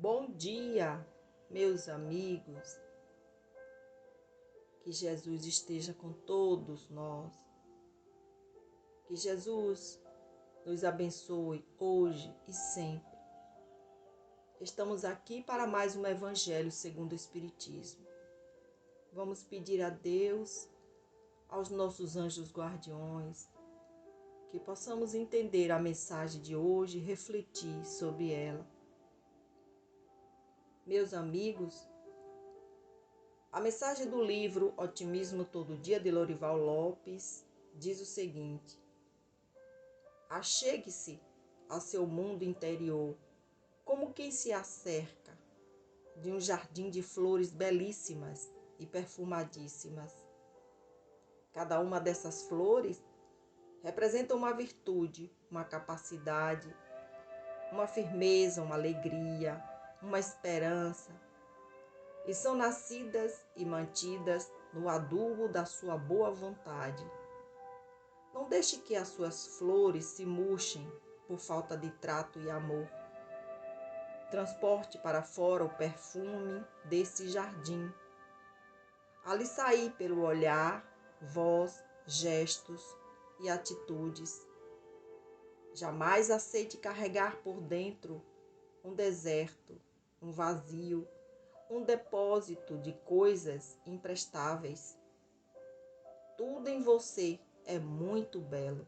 Bom dia, meus amigos. Que Jesus esteja com todos nós. Que Jesus nos abençoe hoje e sempre. Estamos aqui para mais um Evangelho segundo o Espiritismo. Vamos pedir a Deus, aos nossos anjos guardiões, que possamos entender a mensagem de hoje e refletir sobre ela. Meus amigos, a mensagem do livro Otimismo Todo Dia, de Lorival Lopes, diz o seguinte: achegue-se ao seu mundo interior, como quem se acerca de um jardim de flores belíssimas e perfumadíssimas. Cada uma dessas flores representa uma virtude, uma capacidade, uma firmeza, uma alegria, uma esperança, e são nascidas e mantidas no adubo da sua boa vontade. Não deixe que as suas flores se murchem por falta de trato e amor. Transporte para fora o perfume desse jardim. Ali sair pelo olhar, voz, gestos e atitudes. Jamais aceite carregar por dentro um deserto, um vazio, um depósito de coisas imprestáveis. Tudo em você é muito belo.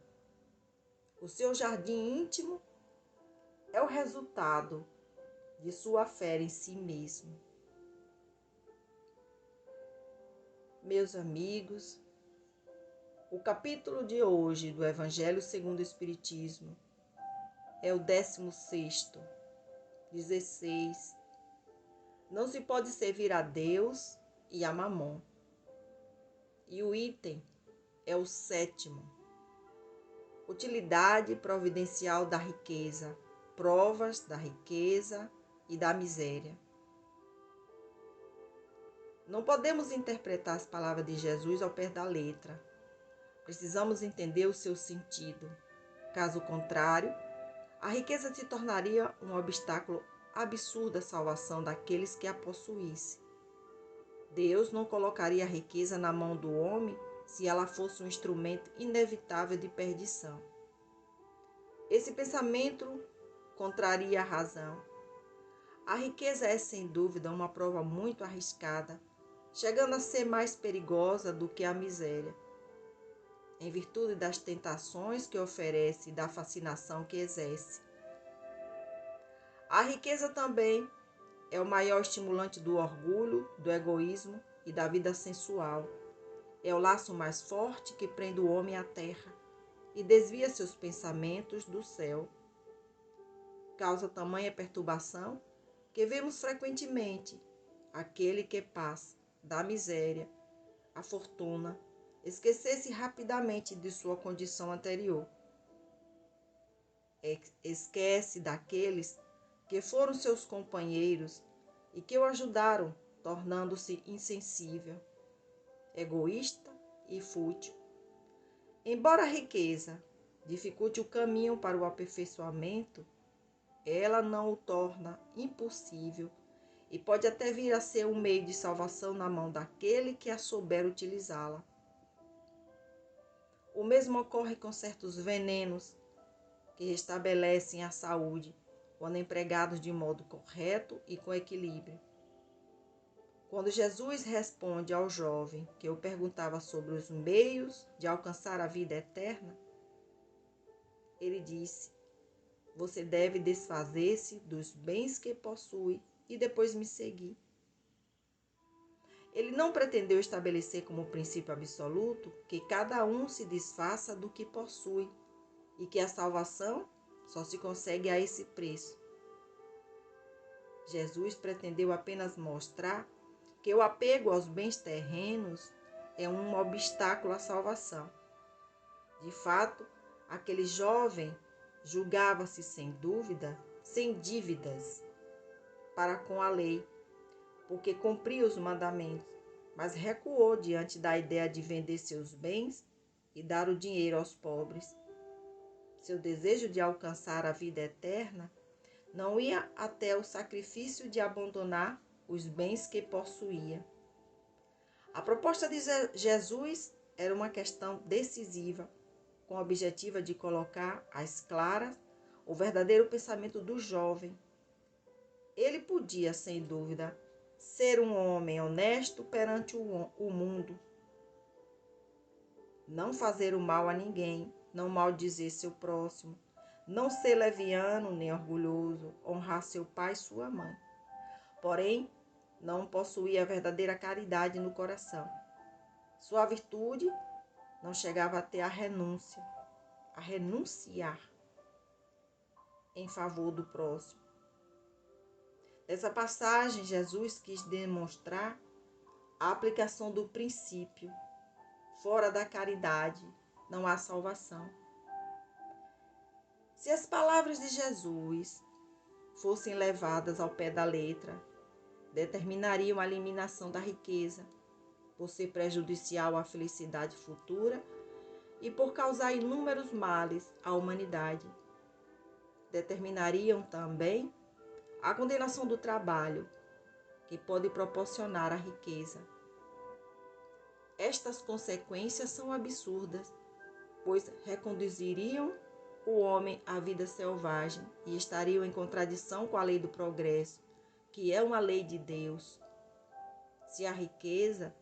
O seu jardim íntimo é o resultado de sua fé em si mesmo. Meus amigos, o capítulo de hoje do Evangelho segundo o Espiritismo é o 16º, 16. Não se pode servir a Deus e a Mamon. E o item é o 7º. Utilidade providencial da riqueza, provas da riqueza e da miséria. Não podemos interpretar as palavras de Jesus ao pé da letra. Precisamos entender o seu sentido. Caso contrário, a riqueza se tornaria um obstáculo absurdo à salvação daqueles que a possuíssem. Deus não colocaria a riqueza na mão do homem se ela fosse um instrumento inevitável de perdição. Esse pensamento contraria a razão. A riqueza é, sem dúvida, uma prova muito arriscada, chegando a ser mais perigosa do que a miséria, em virtude das tentações que oferece e da fascinação que exerce. A riqueza também é o maior estimulante do orgulho, do egoísmo e da vida sensual. É o laço mais forte que prende o homem à terra e desvia seus pensamentos do céu. Causa tamanha perturbação que vemos frequentemente aquele que passa da miséria à fortuna esquecer-se rapidamente de sua condição anterior. Esquece daqueles que foram seus companheiros e que o ajudaram, tornando-se insensível, egoísta e fútil. Embora a riqueza dificulte o caminho para o aperfeiçoamento, ela não o torna impossível e pode até vir a ser um meio de salvação na mão daquele que a souber utilizá-la. O mesmo ocorre com certos venenos que restabelecem a saúde quando empregados de modo correto e com equilíbrio. Quando Jesus responde ao jovem que o perguntava sobre os meios de alcançar a vida eterna, ele disse: você deve desfazer-se dos bens que possui e depois me seguir. Ele não pretendeu estabelecer como princípio absoluto que cada um se desfaça do que possui e que a salvação só se consegue a esse preço. Jesus pretendeu apenas mostrar que o apego aos bens terrenos é um obstáculo à salvação. De fato, aquele jovem julgava-se sem dúvida, sem dívidas para com a lei, porque cumpria os mandamentos, mas recuou diante da ideia de vender seus bens e dar o dinheiro aos pobres. Seu desejo de alcançar a vida eterna não ia até o sacrifício de abandonar os bens que possuía. A proposta de Jesus era uma questão decisiva, com o objetivo de colocar às claras o verdadeiro pensamento do jovem. Ele podia, sem dúvida, ser um homem honesto perante o mundo, não fazer o mal a ninguém, não maldizer seu próximo, não ser leviano nem orgulhoso, honrar seu pai e sua mãe. Porém, não possuía a verdadeira caridade no coração. Sua virtude não chegava até a renunciar em favor do próximo. Nessa passagem, Jesus quis demonstrar a aplicação do princípio: fora da caridade não há salvação. Se as palavras de Jesus fossem levadas ao pé da letra, determinariam a eliminação da riqueza, por ser prejudicial à felicidade futura e por causar inúmeros males à humanidade. Determinariam também a condenação do trabalho, que pode proporcionar a riqueza. Estas consequências são absurdas, pois reconduziriam o homem à vida selvagem e estariam em contradição com a lei do progresso, que é uma lei de Deus. Se a riqueza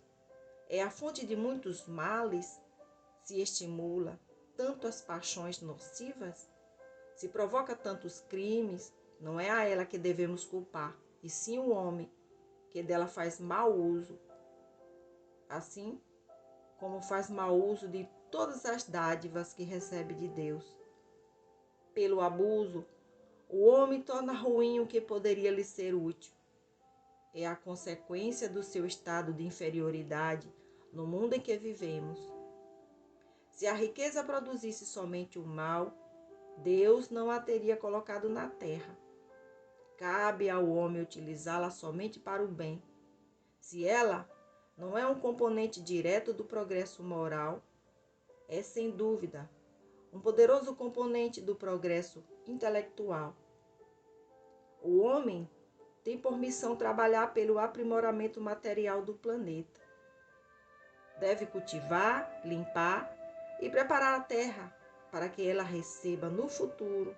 é a fonte de muitos males, se estimula tanto as paixões nocivas, se provoca tantos crimes, não é a ela que devemos culpar, e sim o homem, que dela faz mau uso, assim como faz mau uso de todas as dádivas que recebe de Deus. Pelo abuso, o homem torna ruim o que poderia lhe ser útil. É a consequência do seu estado de inferioridade no mundo em que vivemos. Se a riqueza produzisse somente o mal, Deus não a teria colocado na terra. Cabe ao homem utilizá-la somente para o bem. Se ela não é um componente direto do progresso moral, é sem dúvida um poderoso componente do progresso intelectual. O homem tem por missão trabalhar pelo aprimoramento material do planeta. Deve cultivar, limpar e preparar a terra para que ela receba no futuro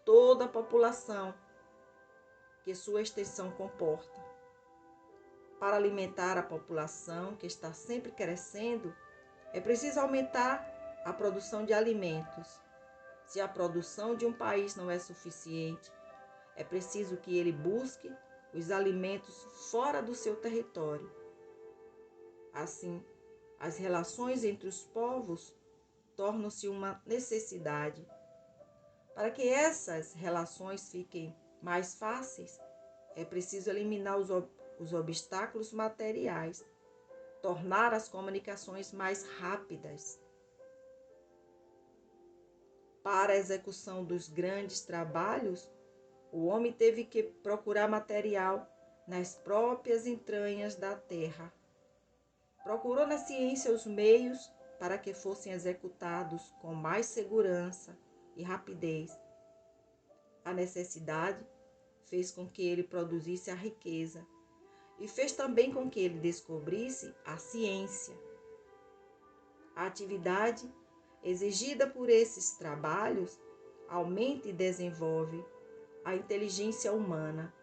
toda a população que sua extensão comporta. Para alimentar a população que está sempre crescendo, é preciso aumentar a produção de alimentos. Se a produção de um país não é suficiente, é preciso que ele busque os alimentos fora do seu território. Assim, as relações entre os povos tornam-se uma necessidade. Para que essas relações fiquem mais fáceis, é preciso eliminar os obstáculos materiais, tornar as comunicações mais rápidas. Para a execução dos grandes trabalhos, o homem teve que procurar material nas próprias entranhas da terra. Procurou na ciência os meios para que fossem executados com mais segurança e rapidez. A necessidade fez com que ele produzisse a riqueza e fez também com que ele descobrisse a ciência. A atividade exigida por esses trabalhos aumenta e desenvolve a inteligência humana.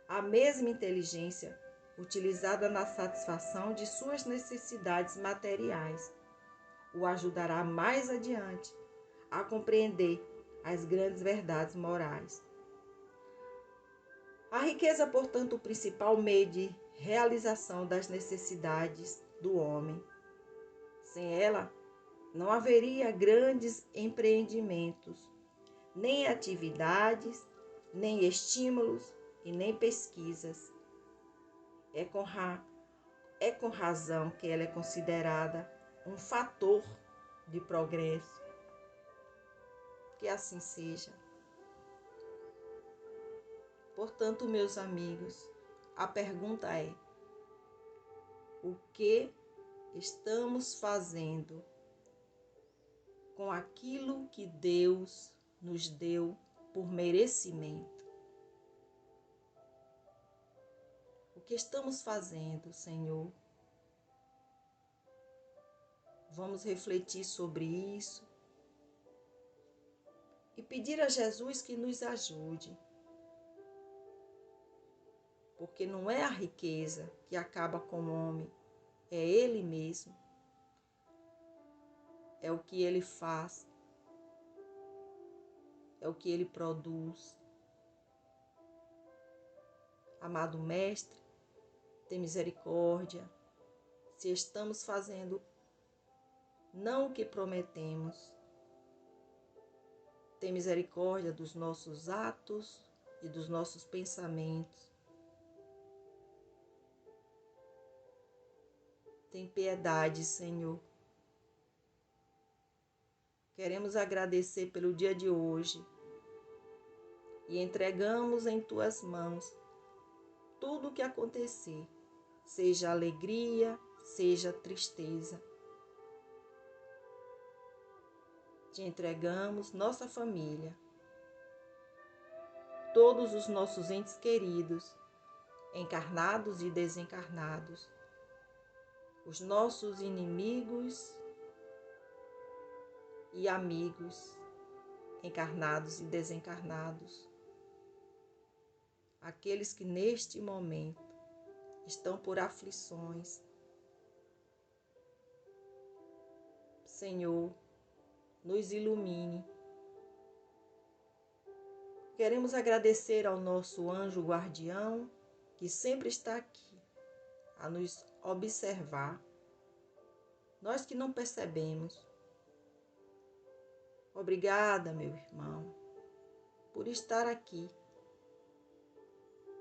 A mesma inteligência utilizada na satisfação de suas necessidades materiais o ajudará mais adiante a compreender as grandes verdades morais. A riqueza, portanto, o principal meio de realização das necessidades do homem. Sem ela, não haveria grandes empreendimentos, nem atividades, nem estímulos e nem pesquisas. É com razão que ela é considerada um fator de progresso. Que assim seja. Portanto, meus amigos, a pergunta é: o que estamos fazendo com aquilo que Deus nos deu por merecimento. O que estamos fazendo, Senhor? Vamos refletir sobre isso e pedir a Jesus que nos ajude. Porque não é a riqueza que acaba com o homem, é Ele mesmo. É o que Ele faz, é o que Ele produz. Amado Mestre, tem misericórdia se estamos fazendo não o que prometemos. Tem misericórdia dos nossos atos e dos nossos pensamentos. Tem piedade, Senhor. Queremos agradecer pelo dia de hoje e entregamos em Tuas mãos tudo o que acontecer, seja alegria, seja tristeza. Te entregamos nossa família, todos os nossos entes queridos, encarnados e desencarnados, os nossos inimigos e amigos, encarnados e desencarnados, aqueles que neste momento estão por aflições. Senhor, nos ilumine. Queremos agradecer ao nosso anjo guardião, que sempre está aqui a nos observar, nós que não percebemos. Obrigada, meu irmão, por estar aqui,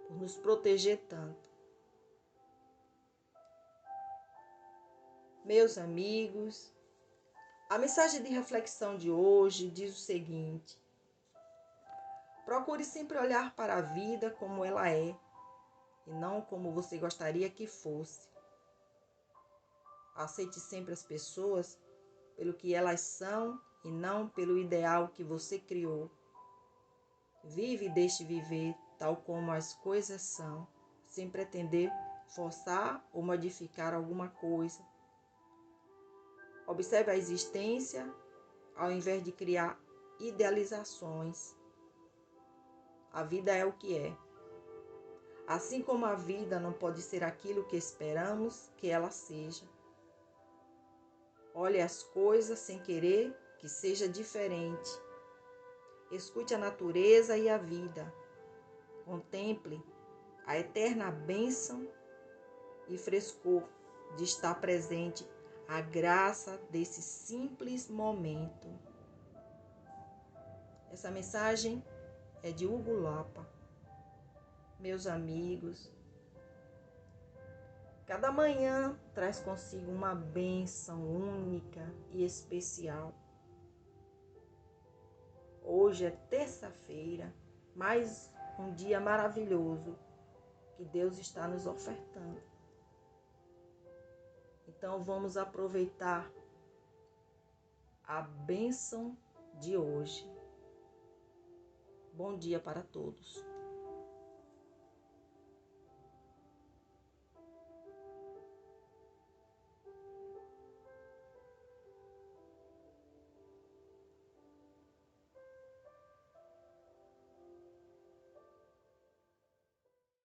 por nos proteger tanto. Meus amigos, a mensagem de reflexão de hoje diz o seguinte: procure sempre olhar para a vida como ela é, e não como você gostaria que fosse. Aceite sempre as pessoas pelo que elas são e não pelo ideal que você criou. Vive e deixe viver tal como as coisas são, sem pretender forçar ou modificar alguma coisa. Observe a existência ao invés de criar idealizações. A vida é o que é. Assim como a vida não pode ser aquilo que esperamos que ela seja. Olhe as coisas sem querer que seja diferente. Escute a natureza e a vida. Contemple a eterna bênção e frescor de estar presente a graça desse simples momento. Essa mensagem é de Hugo Lapa. Meus amigos, cada manhã traz consigo uma bênção única e especial. Hoje é terça-feira, mais um dia maravilhoso que Deus está nos ofertando. Então vamos aproveitar a bênção de hoje. Bom dia para todos.